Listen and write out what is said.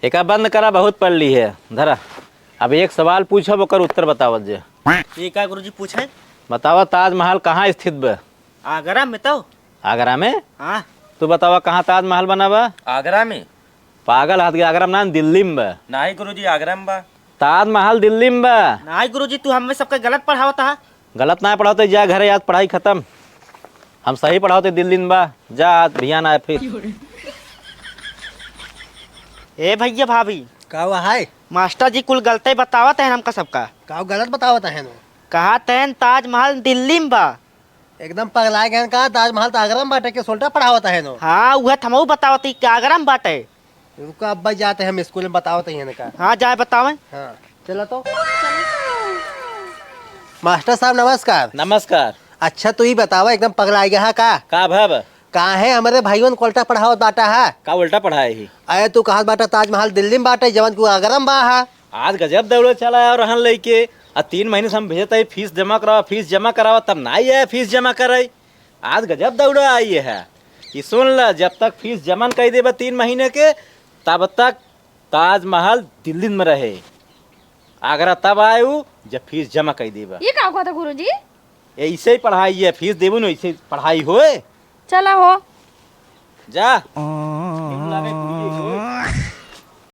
एक बंद करा, बहुत पढ़ ली है। धरा अब एक सवाल पूछब ओकर उत्तर बतावत जे। ठीक है गुरुजी पूछे। बतावा ताजमहल कहाँ स्थित बा? आगरा में तो। आगरा में? हाँ। तू बतावा कहाँ ताजमहल बना बा? आगरा में। पागल हाथ, आगरा में ना, दिल्ली में बा। नहीं गुरुजी आगरा में बा। ताजमहल दिल्ली में बा। नहीं गुरुजी तू हमें सबके गलत पढ़ावता है। गलत ना पढ़ाते, जा घरे, याद पढ़ाई खत्म। हम सही पढ़ाते, दिल्ली में बा। जा भिया ना फिर। ए भैया भाभी, का हुआ है? मास्टर जी कुल गलते बतावत है हमका सबका। का गलत बतावत है नो? कहा तैन ताजमहल दिल्ली में बा। एकदम पगला गए का ताजमहल तो आगरा में बाटे के सोल्टा पढ़ावत है नो। हाँ वह थमऊ बतावत कि आगरा में बाटे। रुका अब्बा जाते हम स्कूल में बतावत है का। हाँ जाए बतावे। हाँ चला तो। मास्टर साहब नमस्कार। नमस्कार। अच्छा तू ही बतावा, एकदम पगला गया का भब कहाँ है हमारे भाइयों कोल्टा पढ़ावत बाटा है? का उल्टा पढ़ाए ही? अरे तू कहा बाटा ताजमहल दिल्ली में बाटे जवन तू आगरा में बा है। आज गजब दौड़े चला है और रहन लेके 3 महीने से हम भेजते है फीस जमा करावा, फीस जमा करावा, तब ना है फीस जमा करे। आज गजब दौड़े आई है कि सुन ल, जब तक फीस जमा कर देबा 3 महीने के, तब तक ताजमहल दिल्ली में रहे। आगरा तब आयु जब फीस जमा कर देबा। ये का हुआ था गुरुजी? ऐसे ही पढ़ाई है, फीस देबू न ऐसे पढ़ाई होए। चला हो जा।